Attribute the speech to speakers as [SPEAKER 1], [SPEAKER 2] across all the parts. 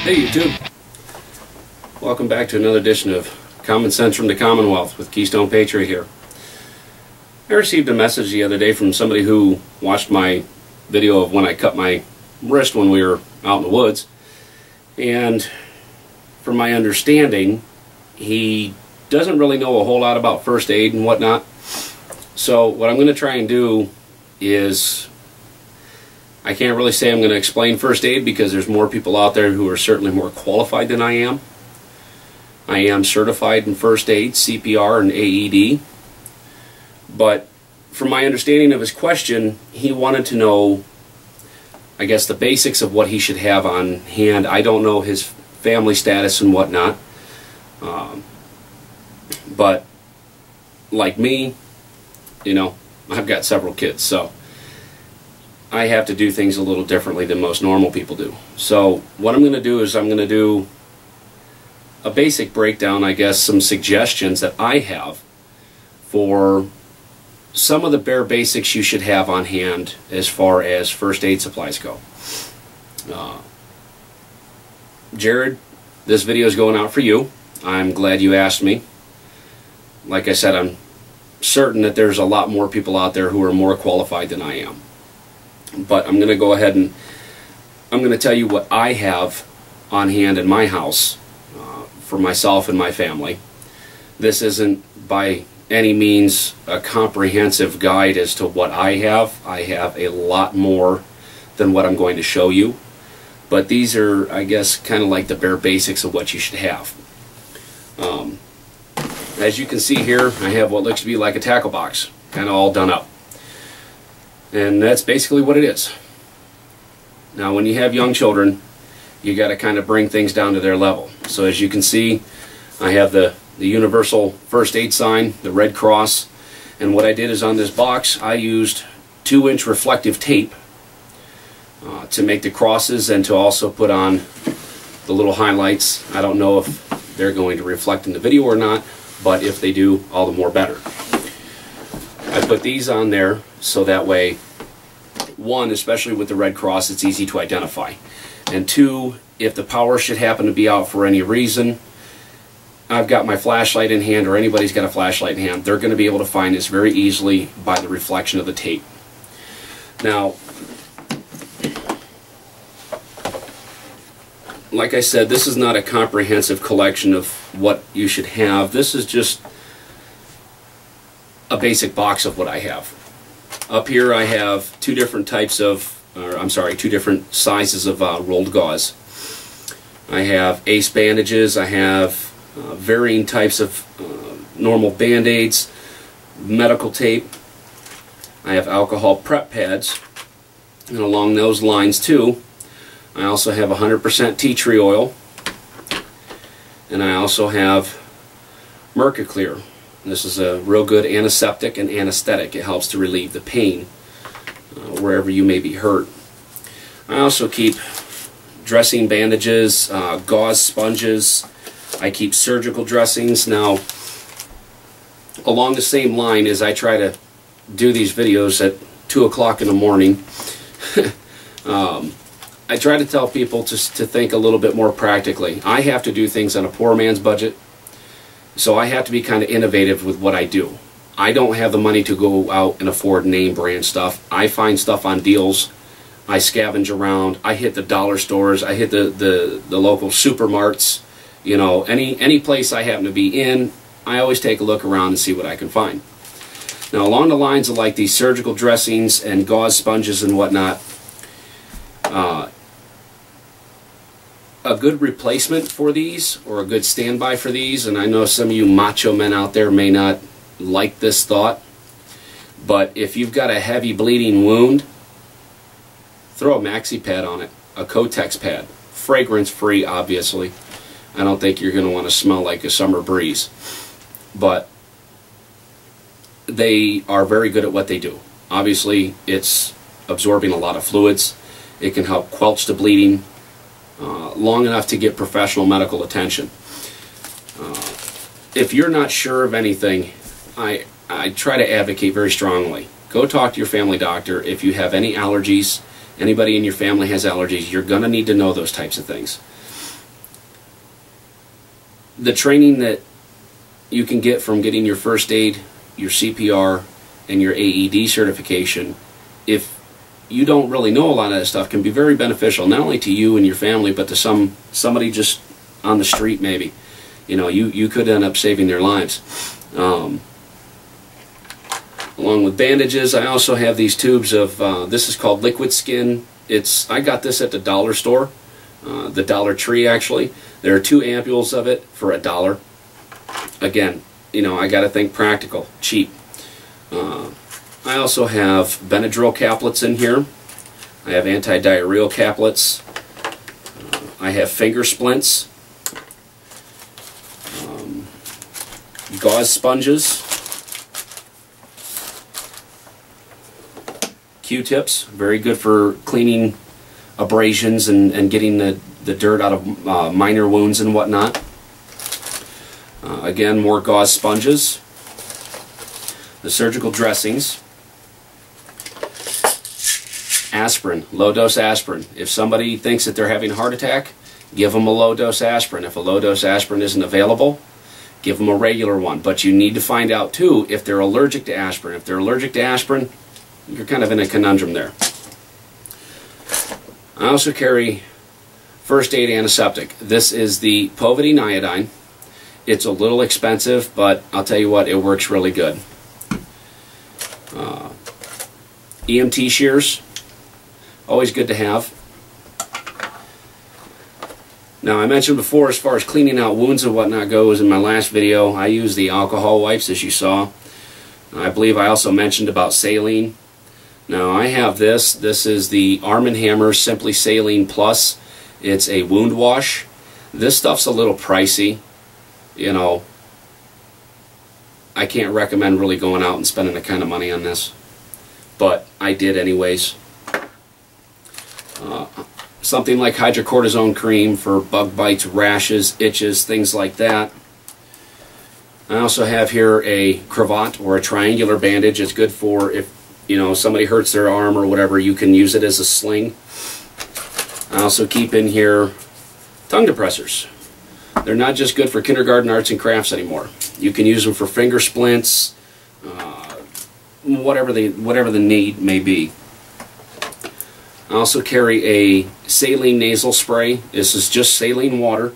[SPEAKER 1] Hey YouTube, welcome back to another edition of Common Sense from the Commonwealth with Keystone Patriot here. I received a message the other day from somebody who watched my video of when I cut my wrist when we were out in the woods, and from my understanding he doesn't really know a whole lot about first aid and whatnot. So what I'm going to try and do is, I can't really say I'm going to explain first aid because there's more people out there who are certainly more qualified than I am. I am certified in first aid, CPR, and AED. But from my understanding of his question, he wanted to know, I guess, the basics of what he should have on hand. I don't know his family status and whatnot. But like me, you know, I've got several kids, so I have to do things a little differently than most normal people do. So what I'm going to do is I'm going to do a basic breakdown, I guess, some suggestions that I have for some of the bare basics you should have on hand as far as first aid supplies go. Jared, this video is going out for you. I'm glad you asked me. Like I said, I'm certain that there's a lot more people out there who are more qualified than I am. But I'm going to go ahead and I'm going to tell you what I have on hand in my house for myself and my family. This isn't by any means a comprehensive guide as to what I have. I have a lot more than what I'm going to show you. But these are, I guess, kind of like the bare basics of what you should have. As you can see here, I have what looks to be like a tackle box, kind of all done up. And that's basically what it is. Now when you have young children, you got to kind of bring things down to their level. So as you can see, I have the universal first aid sign, the Red Cross, and what I did is on this box I used 2-inch reflective tape to make the crosses and to also put on the little highlights. I don't know if they're going to reflect in the video or not, but if they do, all the more better. I put these on there so that way, one, especially with the Red Cross, it's easy to identify. And two, if the power should happen to be out for any reason, I've got my flashlight in hand, or anybody's got a flashlight in hand, they're going to be able to find this very easily by the reflection of the tape. Now, like I said, this is not a comprehensive collection of what you should have. This is just a basic box of what I have. Up here I have two different sizes of rolled gauze. I have ace bandages, I have varying types of normal band-aids, medical tape, I have alcohol prep pads, and along those lines too, I also have 100% tea tree oil, and I also have Mercoclear. This is a real good antiseptic and anesthetic. It helps to relieve the pain wherever you may be hurt. I also keep dressing bandages, gauze sponges. I keep surgical dressings. Now, along the same line as I try to do these videos at 2 o'clock in the morning, I try to tell people to think a little bit more practically. I have to do things on a poor man's budget. So I have to be kind of innovative with what I do. I don't have the money to go out and afford name brand stuff. I find stuff on deals. I scavenge around. I hit the dollar stores. I hit the local supermarts. You know, any place I happen to be in, I always take a look around and see what I can find. Now along the lines of like these surgical dressings and gauze sponges and whatnot, a good replacement for these, or a good standby for these, and I know some of you macho men out there may not like this thought, but if you've got a heavy bleeding wound, throw a maxi pad on it, a Kotex pad, fragrance free obviously. I don't think you're going to want to smell like a summer breeze, but they are very good at what they do. Obviously it's absorbing a lot of fluids. It can help quelch the bleeding long enough to get professional medical attention. If you're not sure of anything, I try to advocate very strongly. Go talk to your family doctor. If you have any allergies, anybody in your family has allergies, you're going to need to know those types of things. the training that you can get from getting your first aid, your CPR, and your AED certification, if you don't really know a lot of that stuff, can be very beneficial, not only to you and your family, but to somebody just on the street maybe. You know, you could end up saving their lives. Along with bandages, I also have these tubes of, this is called liquid skin. I got this at the dollar store, the Dollar Tree actually. There are 2 ampules of it for $1. Again, you know, I got to think practical, cheap. I also have Benadryl caplets in here. I have anti-diarrheal caplets. I have finger splints. Gauze sponges. Q-tips, very good for cleaning abrasions and getting the dirt out of minor wounds and whatnot. Again, more gauze sponges. The surgical dressings. Aspirin, low-dose aspirin. If somebody thinks that they're having a heart attack, give them a low-dose aspirin. If a low-dose aspirin isn't available, give them a regular one. But you need to find out, too, if they're allergic to aspirin. If they're allergic to aspirin, you're kind of in a conundrum there. I also carry first aid antiseptic. This is the povidone iodine. It's a little expensive, but I'll tell you what, it works really good. EMT shears, always good to have. Now, I mentioned before, as far as cleaning out wounds and whatnot goes, in my last video, I use the alcohol wipes, as you saw. I believe I also mentioned about saline. Now, I have this. This is the Arm & Hammer Simply Saline Plus. It's a wound wash. This stuff's a little pricey. You know, I can't recommend really going out and spending that kind of money on this. But I did anyways. Something like hydrocortisone cream for bug bites, rashes, itches, things like that. I also have here a cravat or a triangular bandage. It's good for if, you know, somebody hurts their arm or whatever, you can use it as a sling. I also keep in here tongue depressors. They're not just good for kindergarten arts and crafts anymore. You can use them for finger splints, whatever the need may be. I also carry a saline nasal spray. This is just saline water.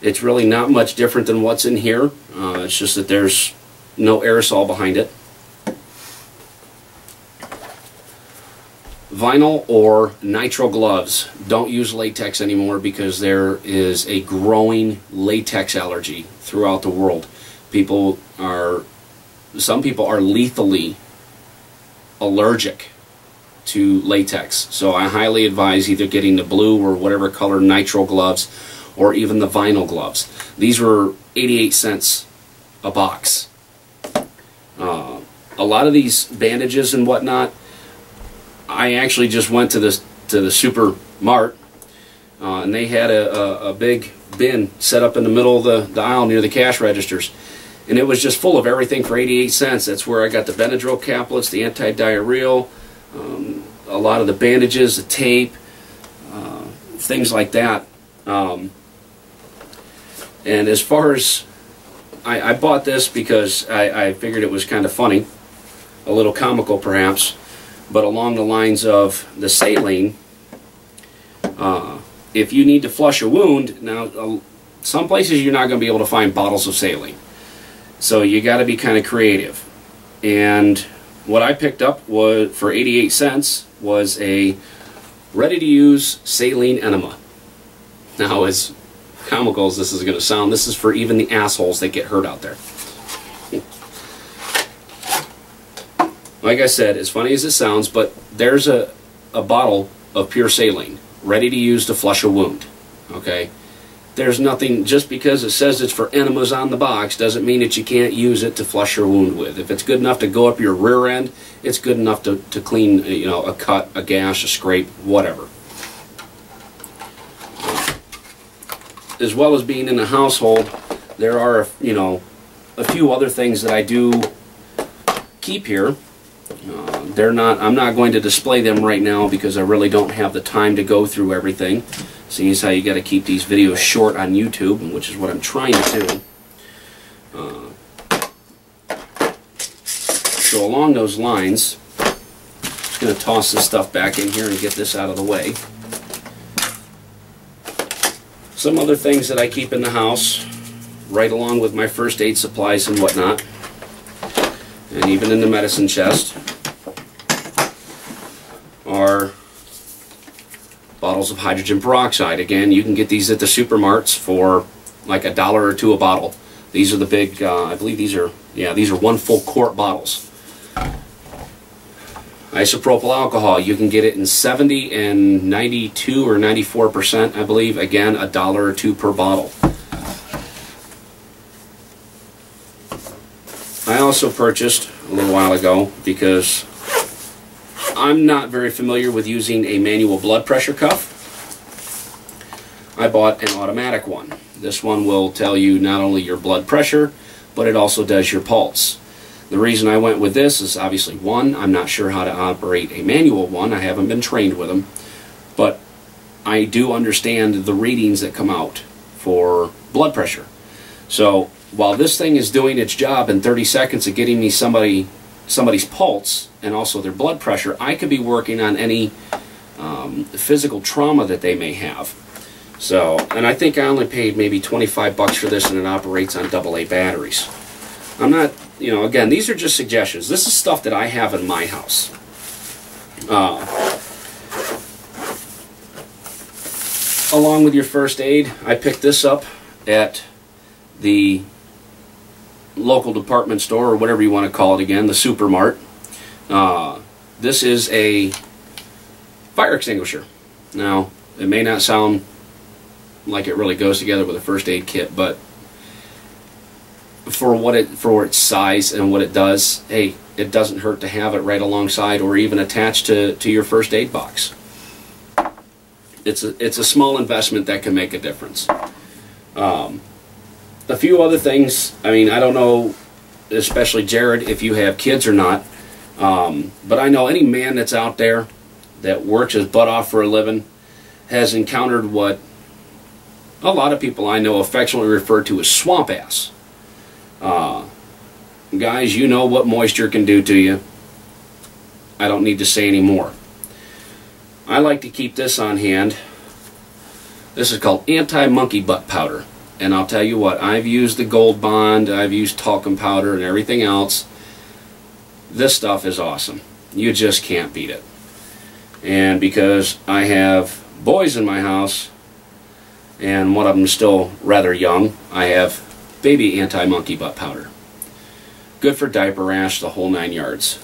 [SPEAKER 1] It's really not much different than what's in here. It's just that there's no aerosol behind it. Vinyl or nitrile gloves. Don't use latex anymore because there is a growing latex allergy throughout the world. Some people are lethally allergic to latex. So I highly advise either getting the blue or whatever color nitrile gloves or even the vinyl gloves. These were 88 cents a box. A lot of these bandages and whatnot, I actually just went to the Super Mart and they had a big bin set up in the middle of the aisle near the cash registers. And it was just full of everything for 88 cents. That's where I got the Benadryl caplets, the anti-diarrheal, a lot of the bandages, the tape, things like that. And as far as, I bought this because I figured it was kind of funny, a little comical perhaps, but along the lines of the saline, if you need to flush a wound, now some places you're not going to be able to find bottles of saline. So you got to be kind of creative. And what I picked up was for 88 cents was a ready-to-use saline enema. Now, as comical as this is going to sound, this is for even the assholes that get hurt out there. Like I said, as funny as it sounds, but there's a bottle of pure saline ready to use to flush a wound. Okay? There's nothing, just because it says it's for enemas on the box doesn't mean that you can't use it to flush your wound with. If it's good enough to go up your rear end, it's good enough to clean, you know, a cut, a gash, a scrape, whatever. As well as being in the household, there are, you know, a few other things that I do keep here. I'm not going to display them right now because I really don't have the time to go through everything. Seeing as how you got to keep these videos short on YouTube, which is what I'm trying to do. So along those lines, I'm just going to toss this stuff back in here and get this out of the way. Some other things that I keep in the house, right along with my first aid supplies and whatnot, and even in the medicine chest, are bottles of hydrogen peroxide. Again, you can get these at the supermarts for like $1 or $2 a bottle. These are the big, I believe these are 1 full quart bottles. Isopropyl alcohol, you can get it in 70 and 92 or 94%, I believe. Again, $1 or $2 per bottle. I also purchased a little while ago, because I'm not very familiar with using a manual blood pressure cuff, I bought an automatic one. This one will tell you not only your blood pressure, but it also does your pulse. The reason I went with this is obviously, one, I'm not sure how to operate a manual one. I haven't been trained with them. But I do understand the readings that come out for blood pressure. So while this thing is doing its job in 30 seconds of getting me somebody's pulse and also their blood pressure, I could be working on any physical trauma that they may have. So, and I think I only paid maybe 25 bucks for this, and it operates on AA batteries. I'm not, you know, again, these are just suggestions. This is stuff that I have in my house. Along with your first aid, I picked this up at the local department store, or whatever you want to call it again, the supermart. This is a fire extinguisher. Now, it may not sound like it really goes together with a first aid kit, but for its size and what it does, hey, it doesn't hurt to have it right alongside or even attached to your first aid box. It's a small investment that can make a difference. A few other things, I mean, I don't know, especially Jared, if you have kids or not, but I know any man that's out there that works his butt off for a living has encountered what a lot of people I know affectionately refer to as swamp ass. Guys, you know what moisture can do to you. I don't need to say any more. I like to keep this on hand. This is called anti-monkey butt powder. And I'll tell you what, I've used the Gold Bond, I've used talcum powder and everything else. This stuff is awesome. You just can't beat it. And because I have boys in my house, and one of them is still rather young, I have baby anti-monkey butt powder. Good for diaper rash, the whole 9 yards.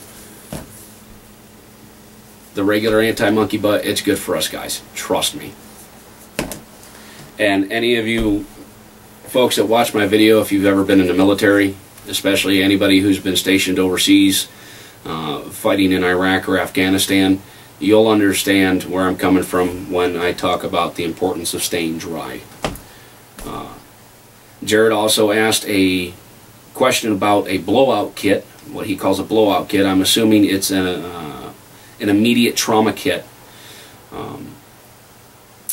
[SPEAKER 1] The regular anti-monkey butt, it's good for us guys. Trust me. And any of you folks that watch my video, if you've ever been in the military, especially anybody who's been stationed overseas, fighting in Iraq or Afghanistan, you'll understand where I'm coming from when I talk about the importance of staying dry. Jared also asked a question about a blowout kit, what he calls a blowout kit. I'm assuming it's an immediate trauma kit.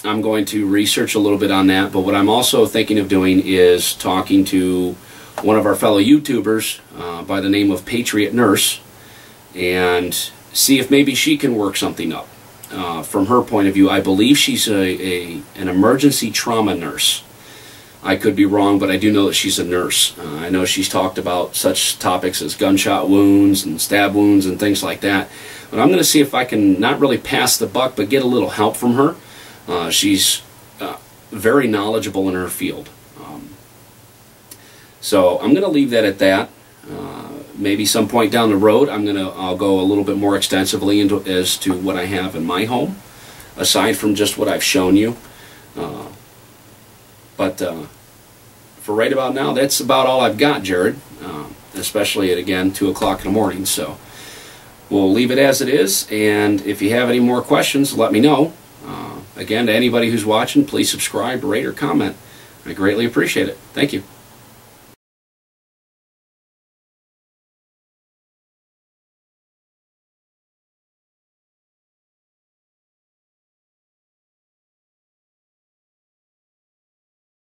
[SPEAKER 1] I'm going to research a little bit on that, but what I'm also thinking of doing is talking to one of our fellow YouTubers by the name of Patriot Nurse, and see if maybe she can work something up. From her point of view, I believe she's an emergency trauma nurse. I could be wrong, but I do know that she's a nurse. I know she's talked about such topics as gunshot wounds and stab wounds and things like that. But I'm going to see if I can not really pass the buck, but get a little help from her. She's very knowledgeable in her field. So I'm going to leave that at that. Maybe some point down the road, I'll go a little bit more extensively into as to what I have in my home, aside from just what I've shown you. But for right about now, that's about all I've got, Jared. Especially at, again, 2 o'clock in the morning. So we'll leave it as it is, and if you have any more questions, let me know. Again, to anybody who's watching, please subscribe, rate, or comment. I greatly appreciate it. Thank you.